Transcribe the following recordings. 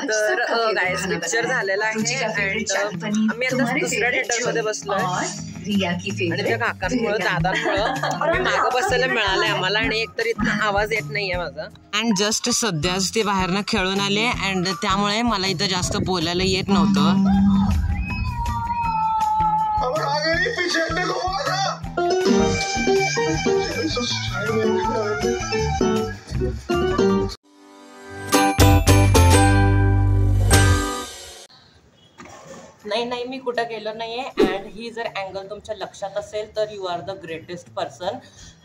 तर guys picture झालेला आहे and आम्ही आता दुसऱ्या थिएटरमध्ये बसलोय आणि त्या काकांमुळे दादांमुळे मी मागं बसायला मिळालंय आम्हाला आणि एकतर इथं आवाज येत नाहीये माझा. अँड जस्ट सध्याच ते बाहेरनं खेळून आले अँड त्यामुळे मला इथं जास्त बोलायला येत नव्हतं. नाही मी कुठं गेलो नाहीये अँड ही जर अँगल तुमच्या लक्षात असेल तर you are the greatest person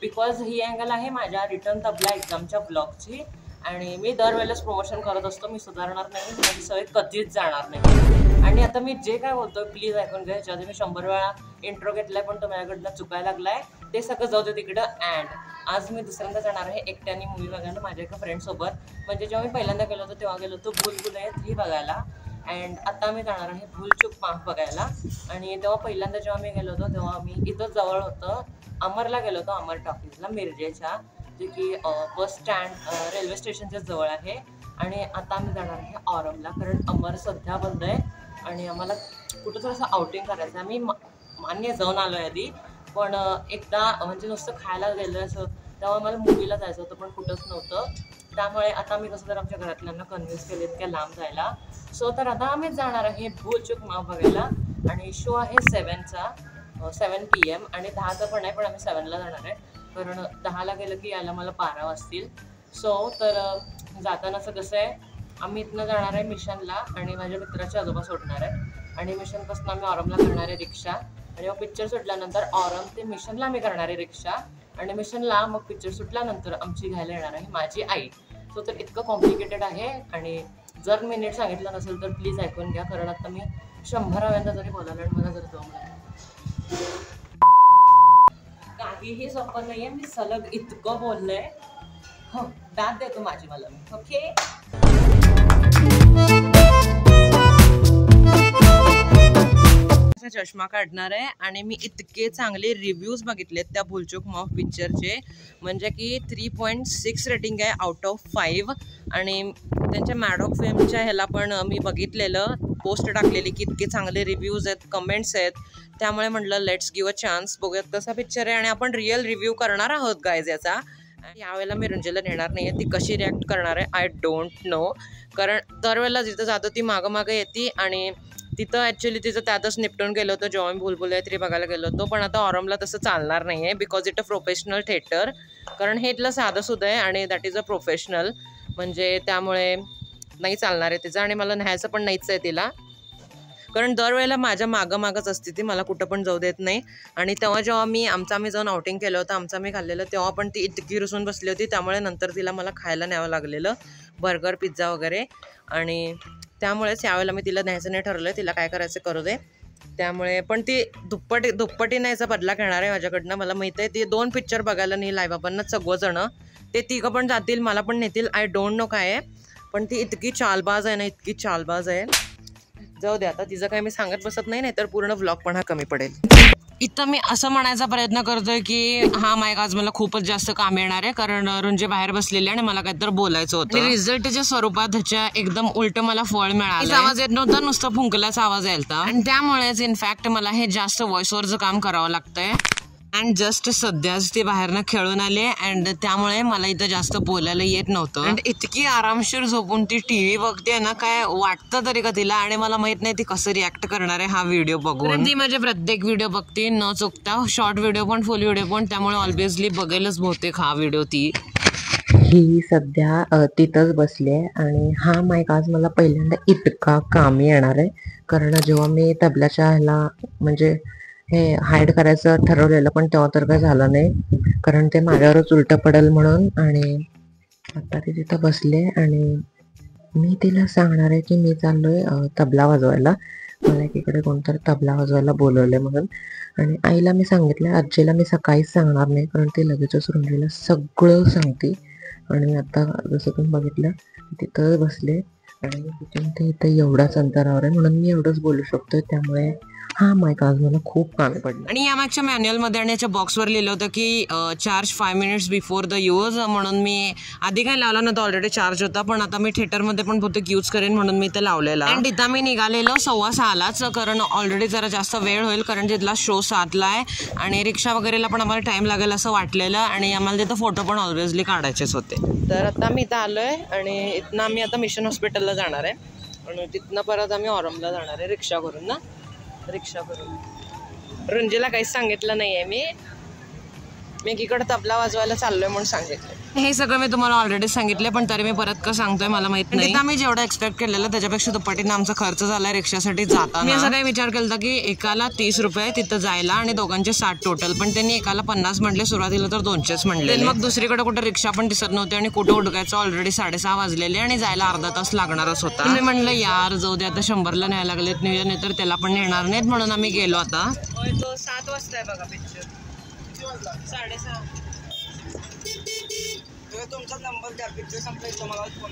because ही अँगल आहे माझ्या रिटर्न तबला एक्झामच्या ब्लॉगची आणि मी दरवेळेलाच प्रमोशन करत असतो. मी सुधारणार नाही, माझी सवय कधीच जाणार नाही. आणि आता मी जे काय बोलतोय प्लीज ऐकून घ्या. ज्याआधी मी 100 वेळा इंट्रो घेतलाय पण तो माझ्याकडनं चुकायला लागलाय ते सगळं जाऊ दे तिकडं. अँड आज मी दुसऱ्यांदा जाणार आहे एकट्याने मूवी बघायला माझ्या एका फ्रेंडसोबत. म्हणजे जेव्हा मी पहिल्यांदा गेलो होतो तेव्हा गेलो होतो भूलभुलैया 3 बघायला अँड आता मी जाणार आहे भूलचूक माफ बघायला. आणि तेव्हा पहिल्यांदा जेव्हा मी गेलो होतो तेव्हा मी इथं जवळ होतं अमरला गेलो होतो, अमर टॉकीजला मिरजेच्या, जे की बस स्टँड रेल्वे स्टेशनच्या जवळ आहे. आणि आता आम्ही जाणार आहे औरमला कारण अमर सध्या बंद आहे आणि आम्हाला कुठं थोडंसं आउटिंग करायचं आहे. आम्ही मान्य जाऊन आलो आहे आधी पण एकदा म्हणजे नुसतं खायला गेलं असं तेव्हा मला मूवीला जायचं होतं पण कुठंच नव्हतं. त्यामुळे आता मी कसं तर आमच्या घरातल्यांना कन्व्हिन्स केले इतक्या लांब जायला. सो तर आता आम्हीच जाणार आहे भूलचूक माफ बघायला आणि शो आहे 7 PM आणि 10चा पण आहे पण आम्ही 7ला जाणार आहे कारण 10ला गेलं की यायला मला 12 वाजतील. सो तर जातानाचं कसं आहे आम्ही इथनं जाणार आहे मिशनला आणि माझ्या मित्राचे आजोबा सोडणार आहे आणि मिशनपासून आम्ही औरमला करणार आहे रिक्षा आणि मग पिक्चर सुटल्यानंतर औरम ते मिशनला आम्ही करणार आहे रिक्षा आणि मिशनला मग पिक्चर सुटल्यानंतर आमची घ्यायला येणार आहे माझी आई. सो तर इतकं कॉम्प्लिकेटेड आहे आणि जर मी नीट सांगितलं नसेल तर प्लीज ऐकून घ्या कारण आता मी 100व्यांदा जरी बोलायला आणि मला जर जमलं काहीही सोपं नाही आहे. मी सलग इतकं बोललंय. हो दाद देतो माझी मला मी. ओके चष्मा काढणार आहे आणि मी इतके चांगले रिव्ह्यूज बघितलेत त्या भूलचूक माफ पिक्चरचे म्हणजे की 3.6 रेटिंग आहे आउट ऑफ 5 आणि त्यांच्या मॅडॉक फिल्मच्या ह्याला पण मी बघितलेलं पोस्ट टाकलेली की इतके चांगले रिव्ह्यूज आहेत, कमेंट्स आहेत. त्यामुळे म्हटलं लेट्स गिव्ह अ चान्स, बघूयात कसा पिक्चर आहे आणि आपण रिअल रिव्ह्यू करणार आहोत गाईज याचा. यावेळेला मी रंजिला नेणार नाही आहे, ती कशी रिॲक्ट करणार आहे आय डोंट नो कारण दरवेळेला जिथं जातो ती मागं येते आणि तिथं ॲक्च्युली तिचं त्यातच निपटून गेलं होतं जेव्हा मी भूलभुलैया 3 बघायला गेलो होतो. पण आता औरमला तसं चालणार नाही आहे because it a professional theatre कारण हे इथलं साधंसुद्धा आहे आणि दॅट इज अ प्रोफेशनल म्हणजे त्यामुळे नाही चालणार आहे तिचं आणि मला न्यायचं पण नाहीच आहे तिला कारण दरवेळेला माझ्या मागंच असते ती, मला कुठं पण जाऊ देत नाही. आणि तेव्हा जेव्हा आम्ही जाऊन आउटिंग केलं होतं आमचं आम्ही खाल्लेलं तेव्हा पण ती इतकी रुसून बसली होती त्यामुळे नंतर तिला मला खायला न्यावं लागलेलं बर्गर पिझ्झा वगैरे आणि त्यामुळेच यावेळेला मी तिला न्यायचं नाही ठरवलं. तिला काय करायचं करू दे. त्यामुळे पण ती दुप्पटी न्यायचा बदला घेणार आहे माझ्याकडनं. मला माहिती आहे ती 2 पिक्चर बघायला नेईल आईबाबांना सगळंजणं, ते 3 पण जातील मला पण नेतील आय डोंट नो काय आहे पण ती इतकी चालबाज आहे ना, इतकी चालबाज आहे. जाऊ दे आता तिचं काय मी सांगत बसत नाही तर पूर्ण व्लॉग पण हा कमी पडेल. इथं मी असं म्हणायचा प्रयत्न करतोय की हा माईक आज मला खूपच जास्त काम येणार आहे कारण रुंजे बाहेर बसलेली आणि मला काहीतरी बोलायचं होतं. रिझल्टच्या स्वरूपात ह्याच्या एकदम उलट मला फळ मिळालं. आवाज येत नव्हता, नुसतं फुंकलाचा आवाज यायचा आणि त्यामुळेच इनफॅक्ट मला हे जास्त व्हॉइस ओव्हरचं काम करावं लागतंय. अँड जस्ट सध्याच ते बाहेरनं खेळून आले अँड त्यामुळे मला इथं जास्त बोलायला येत नव्हतं. अँड इतकी आरामशीर झोपून ती TV बघते ना, काय वाटतं तरी का तिला आणि मला माहित नाही ती कसं रिॲक्ट करणार आहे हा व्हिडिओ बघून. ती माझे प्रत्येक व्हिडिओ बघते न चुकता, शॉर्ट व्हिडिओ पण फुल व्हिडिओ पण, त्यामुळे ऑब्व्हियसली बघेलच बहुतेक हा व्हिडिओ ती. ही सध्या तिथंच बसली आहे आणि हा माईक आज मला पहिल्यांदा इतका कामी येणार आहे कारण जेव्हा मी तबल्याच्या ह्याला म्हणजे हे हाईड करायचं ठरवलेलं पण तेव्हा तर काय झालं नाही कारण ते माझ्यावरच उलटं पडेल म्हणून. आणि आता ती तिथं बसले आणि मी तिला सांगणार आहे की मी चाललोय तबला वाजवायला, मला एकीकडे कोणतरी तबला वाजवायला बोलवले म्हणून. आणि आईला मी सांगितलं, आजीला मी सकाळीच सांगणार नाही कारण ती लगेचच रुंजीला सगळं सांगते. आणि आता जसं तुम्ही बघितलं तिथं बसले आणि ते इथं एवढाच अंतरावर आहे म्हणून मी एवढंच बोलू शकतोय त्यामुळे हा माईक आज मला खूप कामी पडला. आणि यामागच्या मॅन्युअलमध्ये आणि याच्या बॉक्सवर लिहिलं होतं की charge 5 minutes before the use, म्हणून मी आधी काय लावला नव्हता, ऑलरेडी चार्ज होता, पण आता मी थिएटरमध्ये पण बहुतेक यूज करेन म्हणून मी ते लावलेला. आणि तिथं मी निघालेलो 6:15लाच, कारण ऑलरेडी जरा जास्त वेळ होईल, कारण तिथला शो 7ला आहे आणि रिक्षा वगैरेला पण आम्हाला टाईम लागेल असं वाटलेलं, आणि आम्हाला तिथं फोटो पण ऑब्व्हियसली काढायचेच होते. तर आता मी इथं आलो आहे आणि इथनं आम्ही आता मिशन हॉस्पिटलला जाणार आहे आणि तिथनं परत आम्ही औरंगला जाणार आहे रिक्षा करून. रुंजीला काहीच सांगितलं नाही आहे मी एकीकडे तबला वाजवायला चाललोय म्हणून सांगितलं. हे सगळं मी तुम्हाला ऑलरेडी सांगितलं, पण तरी मी परत का सांगतोय मला माहित नाही. आम्ही जेवढं एक्सपेक्ट केलेलं त्याच्यापेक्षा दुप्पटीनं आमचा खर्च झाला रिक्षासाठी जाताना. मी असं काही विचार केला की एकाला 30 रुपये तिथं जायला आणि दोघांचे 60 टोटल, पण त्यांनी एकाला 50 म्हणले, सुरुवातीला तर 200च म्हणले. मग दुसरीकडे कुठे रिक्षा पण दिसत नव्हती आणि कुठं उडकायचं, ऑलरेडी 6:30 वाजलेले आणि जायला अर्धा तास लागणारच होता. मी म्हणलं यार जाऊ दे, आता 100ला न्यायला लागलेत नियोजन, नाही तर त्याला पण नेणार नाहीत, म्हणून आम्ही गेलो. आता 7 वाजता आहे बघा पिक्चर, 6:30.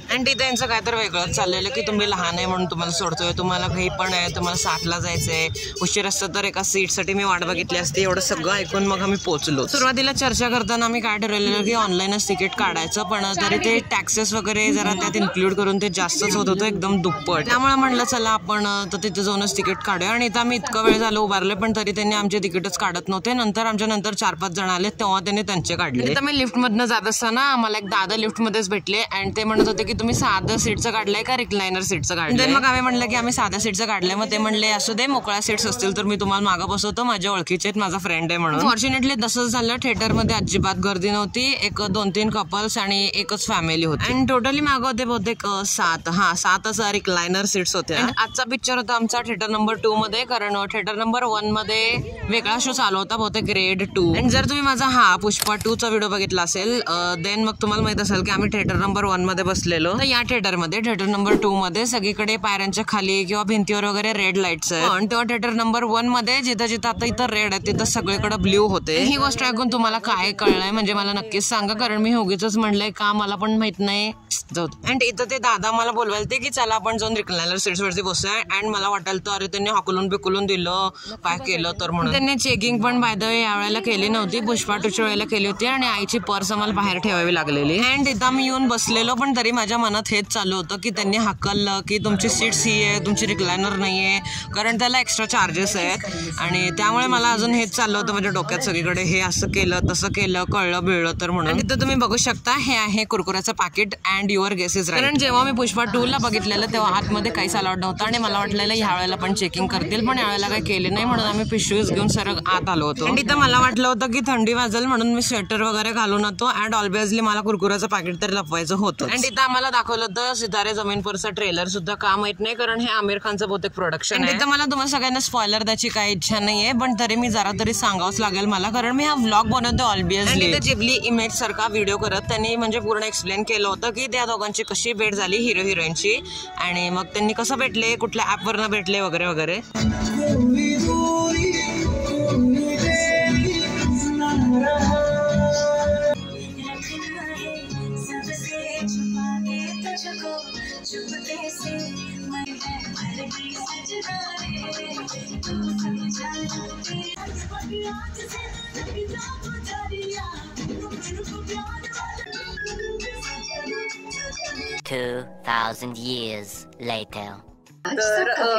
आणि तिथे त्यांचं काय तर वेगळंच चाललेलं की तुम्ही लहान आहे म्हणून तुम्हाला सोडतोय, तुम्हाला काही पण आहे, तुम्हाला 7ला जायचंय, उशीर असतं तर एका सीटसाठी मी वाट बघितली असते. एवढं सगळं ऐकून मग आम्ही पोहोचलो. सुरुवातीला चर्चा करताना आम्ही काय ठरवलेलं की ऑनलाईनच तिकीट काढायचं, पण तरी ते टॅक्सेस वगैरे जरा त्यात इन्क्लूड करून ते जास्तच होत होतं, एकदम दुप्पट. त्यामुळे म्हणलं चला आपण तर तिथे जाऊनच तिकीट काढूया. आणि इथं आम्ही इतका वेळ झालं उभारले, पण तरी त्यांनी आमचे तिकीटच काढत नव्हते. नंतर आमच्या नंतर 4-5 जण आले, तेव्हा त्यांनी त्यांचे काढले. इथं मी लिफ्टमधनं जात असताना आम्हाला एक दादा लिफ्टमध्येच भेटले आणि ते म्हणत होते की तुम्ही साध्या सीटचं काढलंय का रिक्लायनर सीटचं काढलंय. मग आम्ही म्हणलं की आम्ही साध्या सीटचं काढलंय. मग ते म्हणले असू दे, मोकळ्या सीट्स असतील तर मी तुम्हाला मागं बसवतो, माझ्या ओळखीचे आहेत, माझा फ्रेंड आहे म्हणून. फॉर्च्युनेटली तसंच झालं. थिएटरमध्ये अजिबात गर्दी नव्हती, एक 2-3 कपल्स आणि एकच फॅमिली होती आणि टोटली मागं होते बहुतेक 7 रिक्लायनर सीट्स होत्या. आजचा पिक्चर होता आमचा थिएटर नंबर 2 मध्ये, कारण थिएटर नंबर 1 मध्ये वेगळा शो चालू होता बहुतेक ग्रेड 2. आणि जर तुम्ही माझा पुष्पा 2चा व्हिडिओ बघितला असेल देन मग तुम्हाला माहित असेल की आम्ही थिएटर नंबर 1 मध्ये बसलेलो. तर या थिएटरमध्ये थिएटर नंबर 2 मध्ये सगळीकडे पायऱ्यांच्या खाली किंवा भिंतीवर वगैरे रेड लाईट्स आहेत, पण तेव्हा थिएटर नंबर 1 मध्ये जिथं जिथं आता इथं रेड आहे तिथं सगळीकडे ब्ल्यू होते. ही गोष्ट ऐकून तुम्हाला काय कळलंय म्हणजे मला नक्कीच सांगा, कारण मी उगीच म्हणलंय का मला पण माहित नाही. अँड इथं ते दादा मला बोलवायला ते की चला आपण जाऊन रिक्लायनर सीट्स वरती बसूया. अँड मला वाटेल तर अरे त्यांनी हाकलून बिकलून दिलं काय केलं तर म्हणून. त्यांनी चेकिंग पण बाय द वे यावेळेला केली नव्हती, पुष्पा 2च्या वेळेला केली होती आणि आईची पर्स आम्हाला बाहेर ठेवावी लागलेली. अँड इथं मी येऊन बसलेलो, पण तरी माझ्या मनात हेच चालू होतं की त्यांनी हाकललं की तुमची सीट्स ही आहे, तुमची रिक्लायनर नाही आहे, कारण त्याला एक्स्ट्रा चार्जेस आहेत. आणि त्यामुळे मला अजून हेच चाललं होतं माझ्या डोक्यात सगळीकडे, हे असं केलं तसं केलं, कळलं बिळलं तर म्हणून. तिथं तुम्ही बघू शकता हे आहे कुरकुऱ्याचं पाकिट and your guess is right. कारण जेव्हा मी पुष्पा 2ला बघितलेलं तेव्हा आतमध्ये काहीच अलाउड नव्हतं आणि मला वाटलेलं ह्या वेळेला पण चेकिंग करतील, पण यावेळेला काही केले नाही म्हणून आम्ही पिशवीज घेऊन सरळ आत आलो होतो. आणि तिथं मला वाटलं होतं की थंडी वाजेल म्हणून मी स्वेटर वगैरे घालून होतो अँड ऑब्व्हियसली मला कुरकुऱ्याचं पाकिट तर लपवायचं होतं. आणि तिथं आम्हाला दाखवलं होतं सितारे जमीन परचा ट्रेलर सुद्धा का माहित नाही, कारण हे आमिर खानचं बहुतेक प्रोडक्शन आहे. तिथं मला तुम्हाला सगळ्यांना स्पॉइलर द्यायची काही इच्छा नाहीये, पण तरी मी जरा तरी सांगावंच लागेल मला, कारण मी हा व्लॉग बनवतो ऑब्व्हियसली. तिथे जिबली इमेज सारखा व्हिडिओ करत त्यांनी म्हणजे पूर्ण एक्सप्लेन केलं होतं की त्या दोघांची कशी भेट झाली हिरो हिरोईनची आणि मग त्यांनी कसं भेटले, कुठल्या ऍपवरनं भेटले वगैरे वगैरे. तर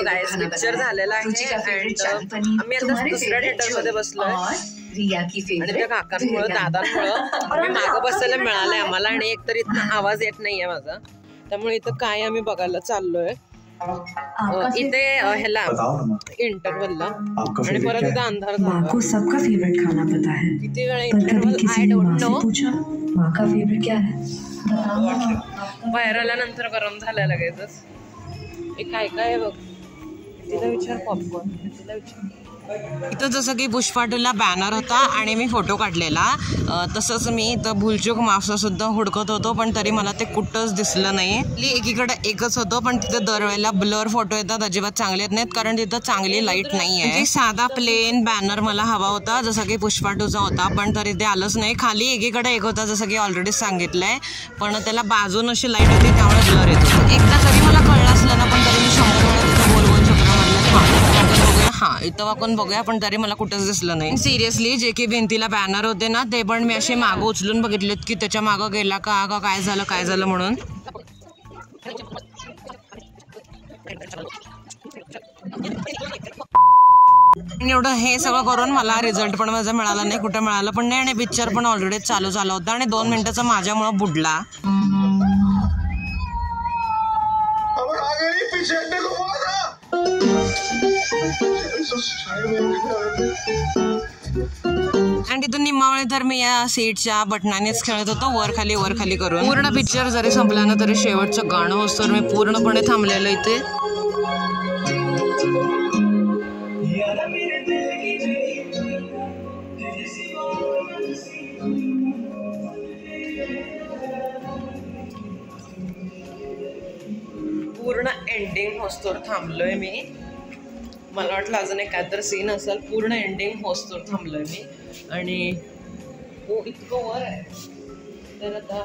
गाईज पिक्चर झालेला आहे आम्ही आता दुसऱ्या थिएटरमध्ये बसलोय आणि त्या काकांमुळं दादांमुळं आम्ही मागं बसायला मिळालंय आम्हाला आणि एकतरी इथं आवाज येत नाहीये माझा, त्यामुळे इथं काय आम्ही बघायला चाललोय इथे ह्याला इंटरवलला आणि परत इथं अंधार झाला. किती वेळा इंटरवल आय डोंट नो. बाहेर आल्यानंतर गरम झाल्या लगेचच. काय काय बघ तिला विचार पॉपकॉर्न तिला विचार. इथं जसं की पुष्पा 2ला बॅनर होता आणि मी फोटो काढलेला, तसंच मी इथं भूलचूक माफसा सुद्धा हुडकत होतो पण तरी मला ते कुठंच दिसलं नाही. एकीकडे एकच होतं पण तिथं दरवेळेला ब्लर फोटो येतात, अजिबात चांगले येत नाहीत कारण तिथं चांगली लाईट नाही आहे. साधा प्लेन बॅनर मला हवा होता जसं की पुष्पा 2चा होता, पण तरी ते आलंच नाही. खाली एकीकडे एक होता जसं की ऑलरेडी सांगितलंय, पण त्याला बाजून अशी लाईट होती त्यामुळे ब्लर येत होतं. एकदा तरी मला कळलं असलं ना, पण तरी मी 100 वेळा तिथं बोलवून चक्र मारलं. हा इथं वाकून बघूया, पण तरी मला कुठंच दिसलं नाही. सिरियसली जे की भिंतीला बॅनर होते ना ते पण मी असे मागं उचलून बघितलेत की त्याच्या मागं गेला का काय झालं म्हणून. एवढं हे सगळं करून मला रिझल्ट पण माझा मिळाला नाही, कुठं मिळालं पण नाही. आणि पिक्चर पण ऑलरेडी चालू झाला होता आणि 2 मिनिटाचा माझ्यामुळं बुडला. आणि तिथून निम्मा वेळ तर मी या सीटच्या बटनानेच खेळत होतो, वर खाली करून. पूर्ण पिक्चर जरी संपला ना तरी शेवटचं गाणं असतं मी पूर्णपणे थांबलेलं इथे. पूर्ण एंडिंग होस्तोर थांबलोय मी. मला वाटलं अजून एक काहीतरी सीन असेल. पूर्ण एंडिंग होस्तोर थांबलोय मी. आणि हो इतकं वर आहे तर आता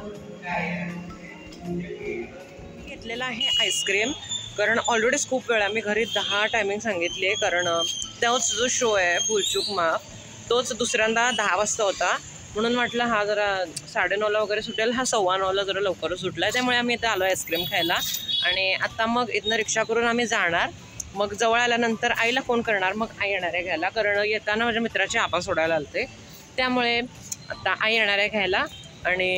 घेतलेलं आहे आईस्क्रीम. कारण ऑलरेडीच खूप वेळा मी घरी 10 टायमिंग सांगितली आहे. कारण तोच जो शो आहे भूलचूक माफ तोच दुसऱ्यांदा 10 वाजता होता, म्हणून म्हटलं हा जरा 9:30ला वगैरे सुटेल, हा 9:15ला जरा लवकरच सुटला आहे. त्यामुळे आम्ही इथं आलो आईस्क्रीम खायला. आणि आता मग इथनं रिक्षा करून आम्ही जाणार. मग जवळ आल्यानंतर आईला फोन करणार, मग आई येणार आहे घ्यायला. कारण येताना माझ्या मित्राचे आबा सोडायला आलते, त्यामुळे आता आई येणार आहे घ्यायला. आणि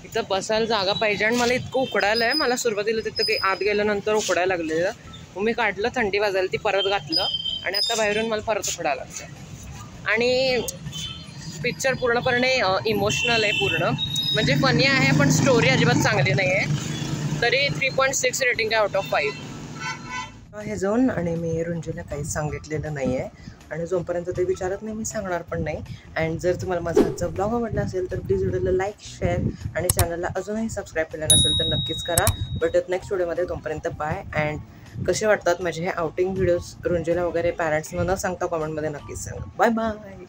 इथं बसायला जागा पाहिजे. आणि मला इतकं उकडायला आहे. मला सुरुवातीला तिथं काही आत गेल्यानंतर उकडायला लागलेलं, मग मी काढलं, थंडी वाजायला ती परत घातलं आणि आता बाहेरून मला परत उकडायला लागतं. आणि पिक्चर पूर्णपणे इमोशनल आहे पूर्ण, म्हणजे फनी आहे पण स्टोरी अजिबात चांगली नाही आहे. तरी 3.6 रेटिंग आहे आउट ऑफ 5 हे जाऊन. आणि मी रुंजीला काहीच सांगितलेलं नाही आहे आणि जोपर्यंत ते विचारत नाही मी सांगणार पण नाही. अँड जर तुम्हाला माझा आजचा ब्लॉग आवडला असेल तर प्लीज व्हिडिओला लाईक, शेअर आणि चॅनलला अजूनही सबस्क्राईब केलं नसेल तर नक्कीच करा. भेटत नेक्स्ट व्हिडिओमध्ये, तोपर्यंत बाय. अँड कसे वाटतात माझे हे आउटिंग व्हिडिओज रुंजीला वगैरे पॅरेंट्सना न सांगता कॉमेंटमध्ये नक्कीच सांगा. Bye bye.